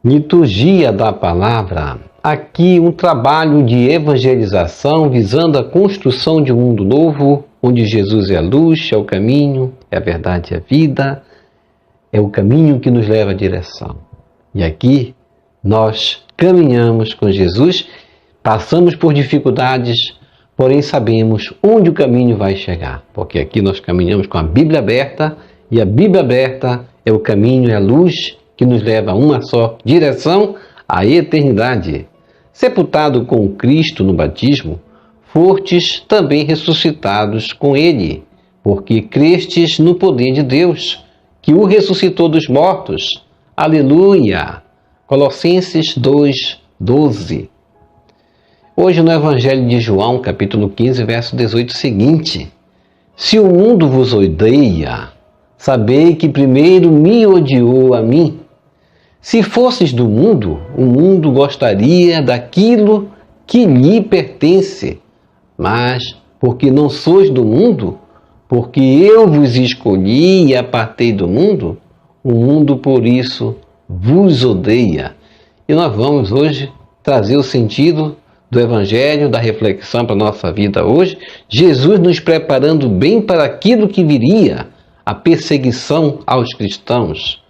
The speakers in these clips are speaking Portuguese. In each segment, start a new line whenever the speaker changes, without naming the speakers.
Liturgia da Palavra. Aqui um trabalho de evangelização visando a construção de um mundo novo, onde Jesus é a luz, é o caminho, é a verdade e a vida, é o caminho que nos leva à direção. E aqui nós caminhamos com Jesus, passamos por dificuldades, porém sabemos onde o caminho vai chegar, porque aqui nós caminhamos com a Bíblia aberta, e a Bíblia aberta é o caminho, é a luz que nos leva a uma só direção, a eternidade. Sepultado com Cristo no batismo, fostes também ressuscitados com Ele, porque crestes no poder de Deus, que o ressuscitou dos mortos. Aleluia! Colossenses 2:12. Hoje no Evangelho de João, capítulo 15, verso 18, seguinte: Se o mundo vos odeia, sabei que primeiro me odiou a mim. Se fosses do mundo, o mundo gostaria daquilo que lhe pertence. Mas, porque não sois do mundo, porque eu vos escolhi e apartei do mundo, o mundo por isso vos odeia. E nós vamos hoje trazer o sentido do Evangelho, da reflexão para a nossa vida hoje. Jesus nos preparando bem para aquilo que viria, a perseguição aos cristãos.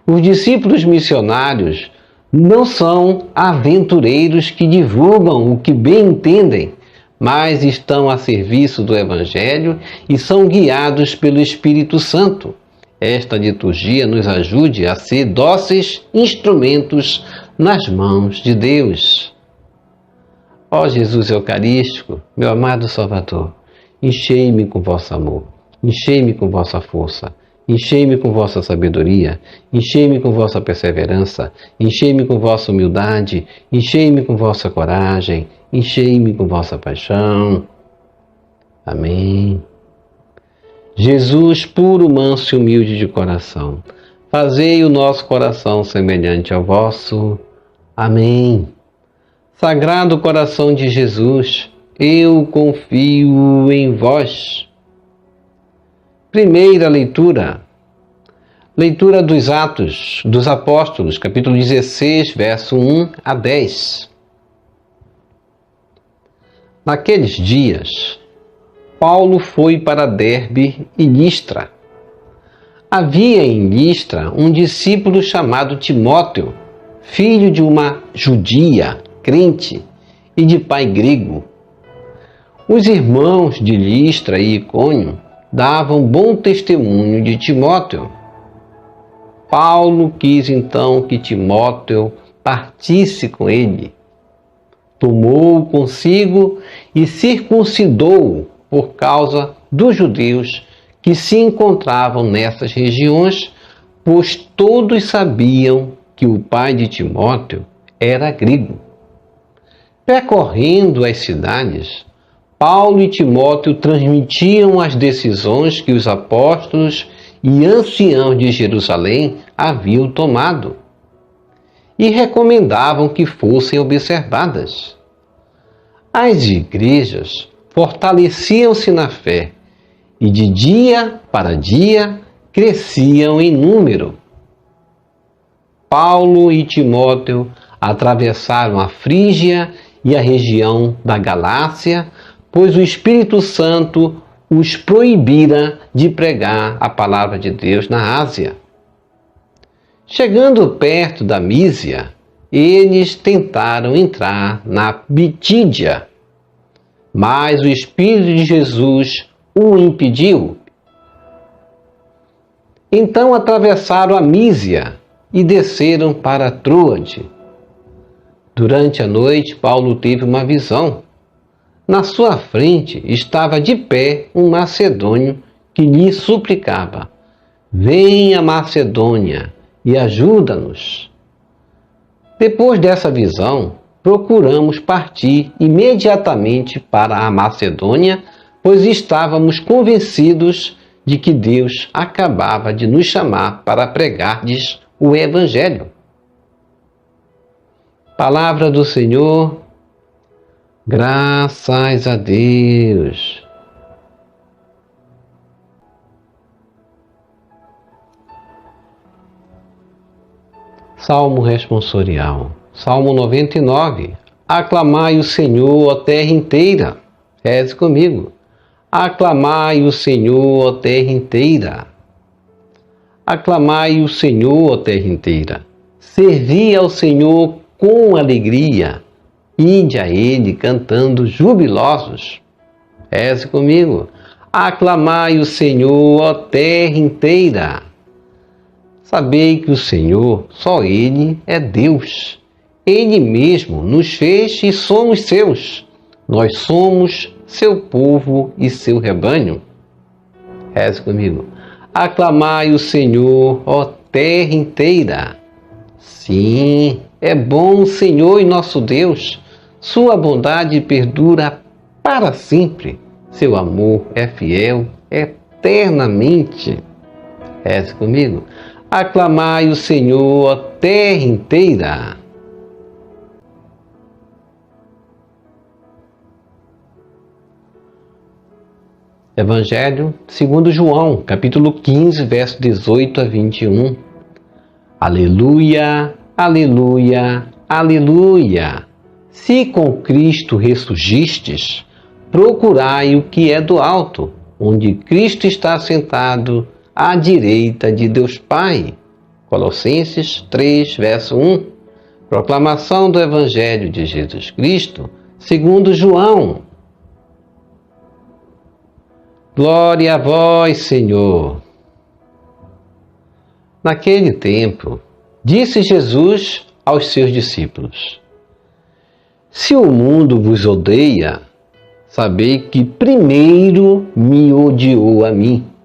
Os discípulos missionários não são aventureiros que divulgam o que bem entendem, mas estão a serviço do Evangelho e são guiados pelo Espírito Santo. Esta liturgia nos ajude a ser dóceis instrumentos nas mãos de Deus. Ó Jesus Eucarístico, meu amado Salvador, enchei-me com vosso amor, enchei-me com vossa força, enchei-me com vossa sabedoria, enchei-me com vossa perseverança, enchei-me com vossa humildade, enchei-me com vossa coragem, enchei-me com vossa paixão. Amém. Jesus, puro, manso e humilde de coração, fazei o nosso coração semelhante ao vosso. Amém. Sagrado coração de Jesus, eu confio em vós. Primeira leitura. Leitura dos Atos dos Apóstolos, capítulo 16, verso 1 a 10. Naqueles dias, Paulo foi para Derbe e Listra. Havia em Listra um discípulo chamado Timóteo, filho de uma judia, crente e de pai grego. Os irmãos de Listra e Icônio davam bom testemunho de Timóteo. Paulo quis então que Timóteo partisse com ele. Tomou-o consigo e circuncidou-o por causa dos judeus que se encontravam nessas regiões, pois todos sabiam que o pai de Timóteo era grego. Percorrendo as cidades, Paulo e Timóteo transmitiam as decisões que os apóstolos e anciãos de Jerusalém haviam tomado e recomendavam que fossem observadas. As igrejas fortaleciam-se na fé e de dia para dia cresciam em número. Paulo e Timóteo atravessaram a Frígia e a região da Galácia, pois o Espírito Santo os proibira de pregar a palavra de Deus na Ásia. Chegando perto da Mísia, eles tentaram entrar na Bitídia, mas o Espírito de Jesus o impediu. Então atravessaram a Mísia e desceram para Troade. Durante a noite, Paulo teve uma visão. Na sua frente estava de pé um macedônio que lhe suplicava: venha, Macedônia, e ajuda-nos. Depois dessa visão, procuramos partir imediatamente para a Macedônia, pois estávamos convencidos de que Deus acabava de nos chamar para pregar-lhes o Evangelho. Palavra do Senhor. Graças a Deus. Salmo responsorial. Salmo 99. Aclamai o Senhor, ó terra inteira. Reze comigo. Aclamai o Senhor, ó terra inteira. Aclamai o Senhor, ó terra inteira. Servi ao Senhor com alegria. Ide a Ele cantando jubilosos. Reze comigo. Aclamai o Senhor, ó terra inteira. Sabei que o Senhor, só Ele é Deus. Ele mesmo nos fez e somos seus. Nós somos seu povo e seu rebanho. Reze comigo. Aclamai o Senhor, ó terra inteira. Sim, é bom o Senhor e nosso Deus. Sua bondade perdura para sempre. Seu amor é fiel eternamente. Reze comigo. Aclamai o Senhor, ó terra inteira. Evangelho segundo João, capítulo 15, verso 18 a 21. Aleluia, aleluia, aleluia. Se com Cristo ressurgistes, procurai o que é do alto, onde Cristo está sentado à direita de Deus Pai. Colossenses 3, verso 1. Proclamação do Evangelho de Jesus Cristo, segundo João. Glória a vós, Senhor. Naquele tempo, disse Jesus aos seus discípulos: Se o mundo vos odeia, sabei que primeiro me odiou a mim.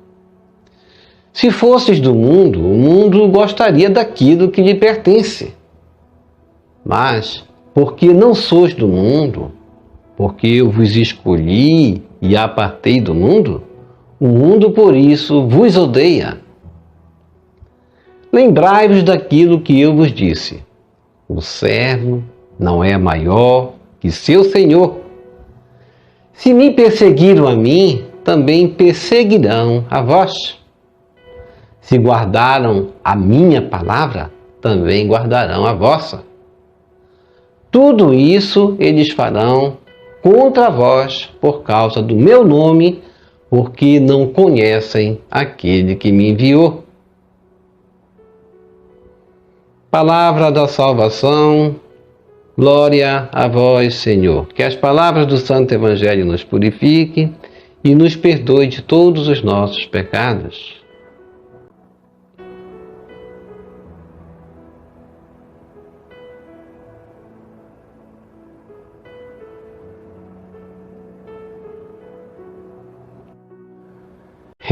Se fosseis do mundo, o mundo gostaria daquilo que lhe pertence. Mas, porque não sois do mundo, porque eu vos escolhi e apartei do mundo, o mundo por isso vos odeia. Lembrai-vos daquilo que eu vos disse: o servo não é maior que seu senhor. Se me perseguiram a mim, também perseguirão a vós. Se guardaram a minha palavra, também guardarão a vossa. Tudo isso eles farão contra vós por causa do meu nome, porque não conhecem aquele que me enviou. Palavra da salvação, glória a vós, Senhor. Que as palavras do Santo Evangelho nos purifiquem e nos perdoe de todos os nossos pecados.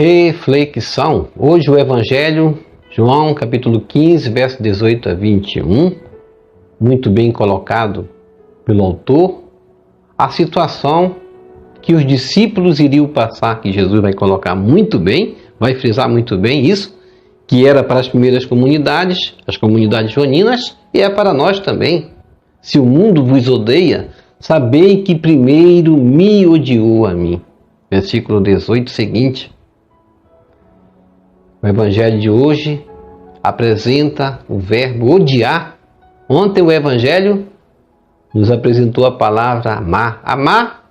Reflexão. Hoje o Evangelho, João capítulo 15, verso 18 a 21, muito bem colocado pelo autor, a situação que os discípulos iriam passar, que Jesus vai colocar muito bem, vai frisar muito bem isso, que era para as primeiras comunidades, as comunidades joaninas, e é para nós também. Se o mundo vos odeia, sabei que primeiro me odiou a mim. Versículo 18 seguinte. O Evangelho de hoje apresenta o verbo odiar. Ontem o Evangelho nos apresentou a palavra amar. Amar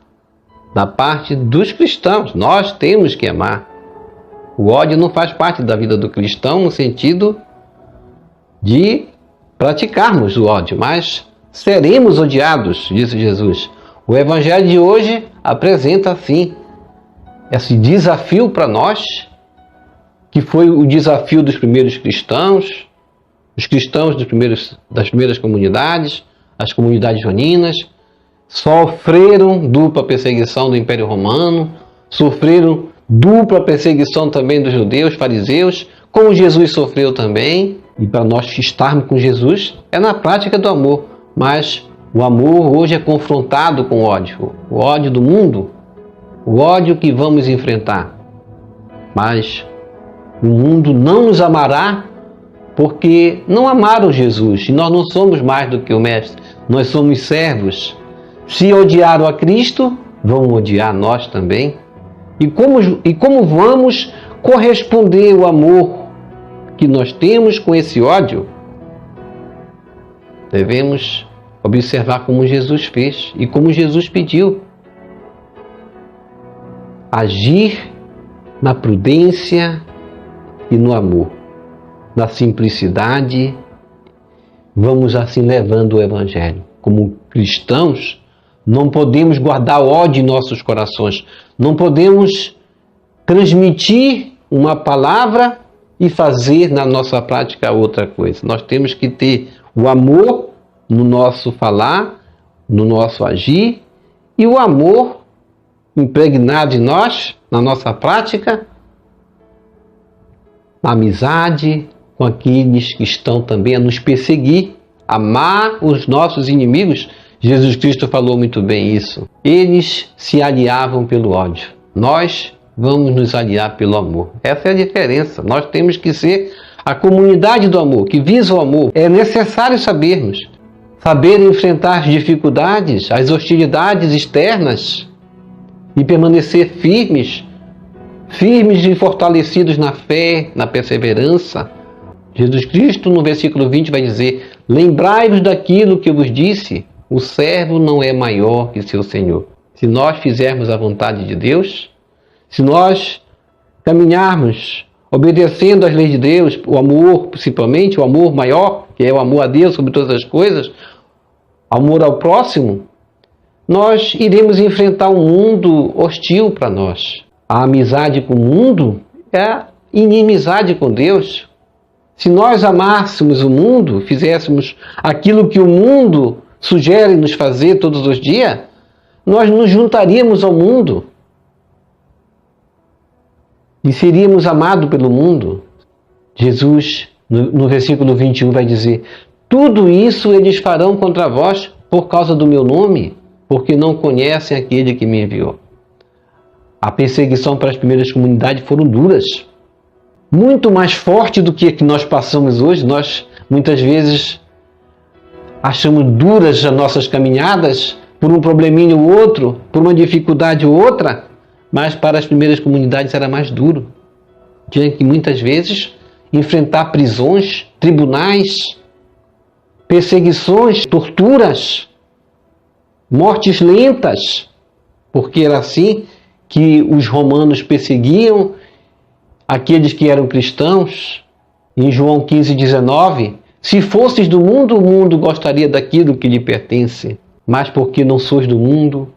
da parte dos cristãos. Nós temos que amar. O ódio não faz parte da vida do cristão no sentido de praticarmos o ódio, mas seremos odiados, disse Jesus. O Evangelho de hoje apresenta assim esse desafio para nós, que foi o desafio dos primeiros cristãos, os cristãos das primeiras comunidades, as comunidades joaninas, sofreram dupla perseguição do Império Romano, sofreram dupla perseguição também dos judeus, fariseus, como Jesus sofreu também. E para nós estarmos com Jesus é na prática do amor, mas o amor hoje é confrontado com o ódio do mundo, o ódio que vamos enfrentar. Mas o mundo não nos amará porque não amaram Jesus. E nós não somos mais do que o Mestre. Nós somos servos. Se odiaram a Cristo, vão odiar nós também. E como vamos corresponder ao amor que nós temos com esse ódio? Devemos observar como Jesus fez e como Jesus pediu. Agir na prudência e no amor, na simplicidade. Vamos assim levando o Evangelho. Como cristãos, não podemos guardar ódio em nossos corações. Não podemos transmitir uma palavra e fazer na nossa prática outra coisa. Nós temos que ter o amor no nosso falar, no nosso agir, e o amor impregnado em nós, na nossa prática, na amizade com aqueles que estão também a nos perseguir, amar os nossos inimigos. Jesus Cristo falou muito bem isso. Eles se aliavam pelo ódio. Nós vamos nos aliar pelo amor. Essa é a diferença. Nós temos que ser a comunidade do amor, que visa o amor. É necessário saber enfrentar as dificuldades, as hostilidades externas e permanecer firmes e fortalecidos na fé, na perseverança. Jesus Cristo, no versículo 20, vai dizer: lembrai-vos daquilo que eu vos disse, o servo não é maior que seu Senhor. Se nós fizermos a vontade de Deus, se nós caminharmos obedecendo às leis de Deus, o amor, principalmente o amor maior, que é o amor a Deus sobre todas as coisas, amor ao próximo, nós iremos enfrentar um mundo hostil para nós. A amizade com o mundo é a inimizade com Deus. Se nós amássemos o mundo, fizéssemos aquilo que o mundo sugere nos fazer todos os dias, nós nos juntaríamos ao mundo e seríamos amados pelo mundo. Jesus, no versículo 21, vai dizer: tudo isso eles farão contra vós por causa do meu nome, porque não conhecem aquele que me enviou. A perseguição para as primeiras comunidades foram duras, muito mais forte do que nós passamos hoje. Nós, muitas vezes, achamos duras as nossas caminhadas por um probleminha ou outro, por uma dificuldade ou outra, mas para as primeiras comunidades era mais duro. Tinha que, muitas vezes, enfrentar prisões, tribunais, perseguições, torturas, mortes lentas, porque era assim que os romanos perseguiam aqueles que eram cristãos. Em João 15:19, se fosseis do mundo, o mundo gostaria daquilo que lhe pertence, mas porque não sois do mundo,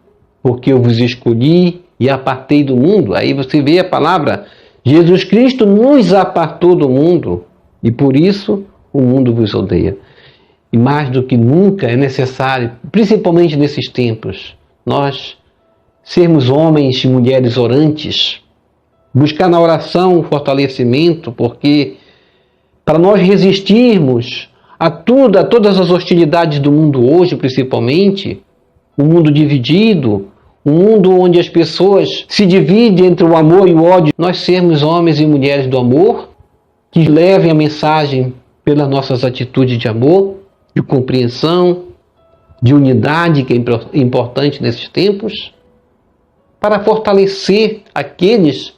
porque eu vos escolhi e apartei do mundo. Aí você vê a palavra, Jesus Cristo nos apartou do mundo e por isso o mundo vos odeia. E mais do que nunca é necessário, principalmente nesses tempos, nós sermos homens e mulheres orantes, buscar na oração o fortalecimento, porque para nós resistirmos a todas as hostilidades do mundo hoje, principalmente, um mundo dividido, um mundo onde as pessoas se dividem entre o amor e o ódio, nós sermos homens e mulheres do amor, que levem a mensagem pelas nossas atitudes de amor, de compreensão, de unidade, que é importante nesses tempos, para fortalecer aqueles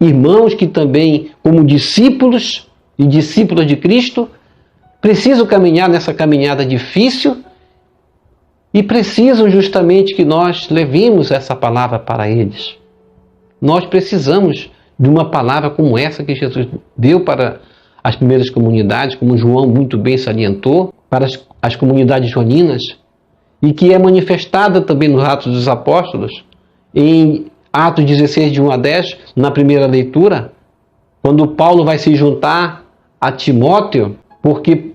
irmãos que também, como discípulos e discípulas de Cristo, precisam caminhar nessa caminhada difícil e precisam justamente que nós levemos essa palavra para eles. Nós precisamos de uma palavra como essa que Jesus deu para as primeiras comunidades, como João muito bem salientou, para as comunidades joaninas, e que é manifestada também nos Atos dos Apóstolos, em Atos 16, de 1 a 10, na primeira leitura, quando Paulo vai se juntar a Timóteo, porque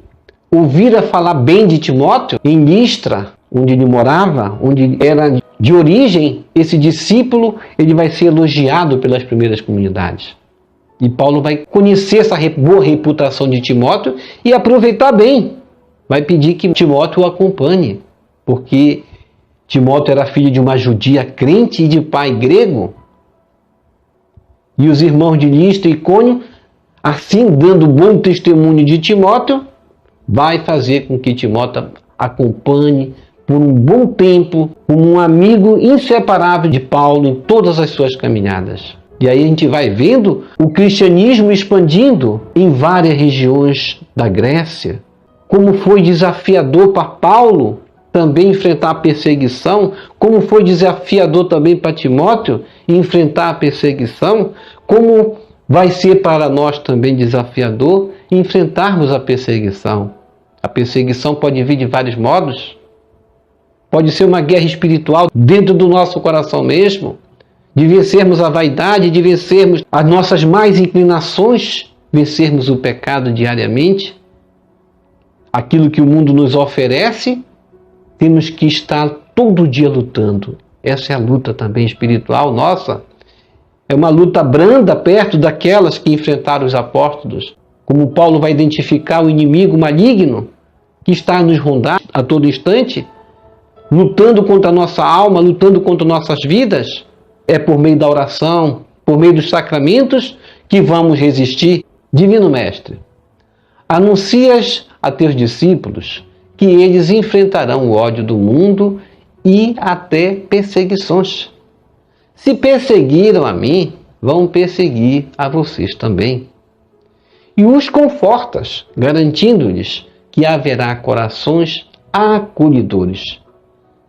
ouvira falar bem de Timóteo em Listra, onde ele morava, onde era de origem, esse discípulo, ele vai ser elogiado pelas primeiras comunidades. E Paulo vai conhecer essa boa reputação de Timóteo e aproveitar bem. Vai pedir que Timóteo o acompanhe, porque Timóteo era filho de uma judia crente e de pai grego. E os irmãos de Listra e Icônio, assim dando bom testemunho de Timóteo, vai fazer com que Timóteo acompanhe por um bom tempo como um amigo inseparável de Paulo em todas as suas caminhadas. E aí a gente vai vendo o cristianismo expandindo em várias regiões da Grécia, como foi desafiador para Paulo também enfrentar a perseguição, como foi desafiador também para Timóteo enfrentar a perseguição, como vai ser para nós também desafiador enfrentarmos a perseguição. A perseguição pode vir de vários modos. Pode ser uma guerra espiritual dentro do nosso coração mesmo, de vencermos a vaidade, de vencermos as nossas más inclinações, vencermos o pecado diariamente. Aquilo que o mundo nos oferece, temos que estar todo dia lutando. Essa é a luta também espiritual nossa. É uma luta branda perto daquelas que enfrentaram os apóstolos. Como Paulo vai identificar o inimigo maligno que está a nos rondar a todo instante, lutando contra a nossa alma, lutando contra nossas vidas. É por meio da oração, por meio dos sacramentos que vamos resistir. Divino Mestre, anuncias a teus discípulos que eles enfrentarão o ódio do mundo e até perseguições. Se perseguiram a mim, vão perseguir a vocês também. E os confortas, garantindo-lhes que haverá corações acolhedores.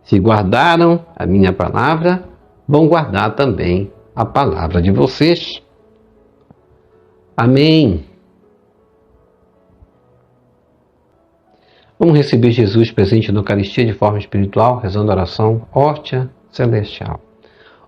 Se guardaram a minha palavra, vão guardar também a palavra de vocês. Amém. Vamos receber Jesus presente na Eucaristia de forma espiritual, rezando a oração Hóstia Celestial.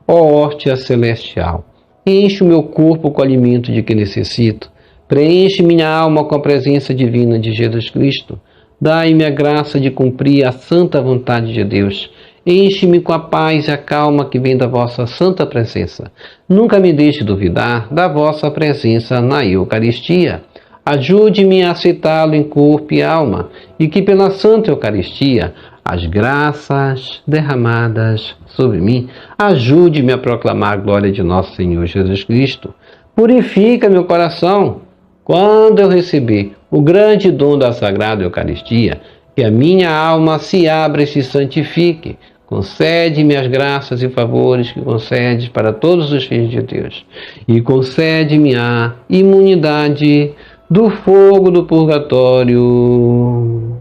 Ó hóstia celestial, enche o meu corpo com o alimento de que necessito, preenche minha alma com a presença divina de Jesus Cristo, dai-me a graça de cumprir a santa vontade de Deus, enche-me com a paz e a calma que vem da vossa santa presença. Nunca me deixe duvidar da vossa presença na Eucaristia. Ajude-me a aceitá-lo em corpo e alma, e que pela Santa Eucaristia, as graças derramadas sobre mim, ajude-me a proclamar a glória de nosso Senhor Jesus Cristo. Purifica meu coração. Quando eu receber o grande dom da Sagrada Eucaristia, que a minha alma se abra e se santifique. Concede-me as graças e favores que concedes para todos os filhos de Deus. E concede-me a imunidade do fogo do purgatório.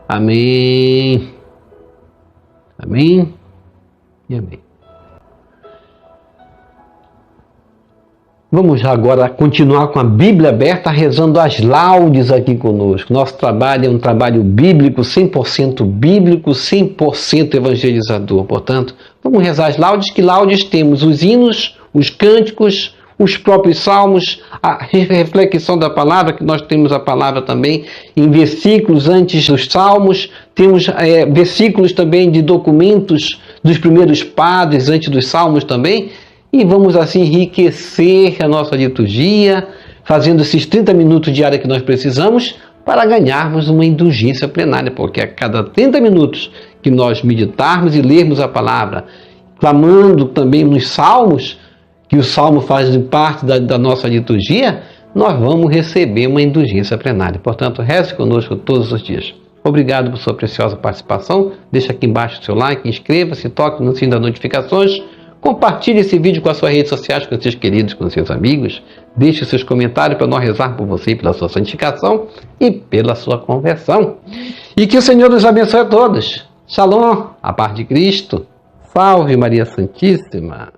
Amém. Amém e amém. Vamos agora continuar com a Bíblia aberta, rezando as laudes aqui conosco. Nosso trabalho é um trabalho bíblico, 100% evangelizador. Portanto, vamos rezar as laudes. Que laudes temos? Os hinos, os cânticos, os próprios salmos, a reflexão da palavra, que nós temos a palavra também em versículos antes dos salmos, temos versículos também de documentos dos primeiros padres antes dos salmos também, e vamos assim enriquecer a nossa liturgia, fazendo esses 30 minutos diários que nós precisamos para ganharmos uma indulgência plenária, porque a cada 30 minutos que nós meditarmos e lermos a palavra, clamando também nos salmos, que o salmo faz parte da nossa liturgia, nós vamos receber uma indulgência plenária. Portanto, reze conosco todos os dias. Obrigado por sua preciosa participação. Deixa aqui embaixo o seu like, inscreva-se, toque no sininho das notificações, compartilhe esse vídeo com as suas redes sociais, com seus queridos, com seus amigos. Deixe seus comentários para nós rezar por você, pela sua santificação e pela sua conversão. E que o Senhor nos abençoe a todos. Shalom, a paz de Cristo. Salve Maria Santíssima.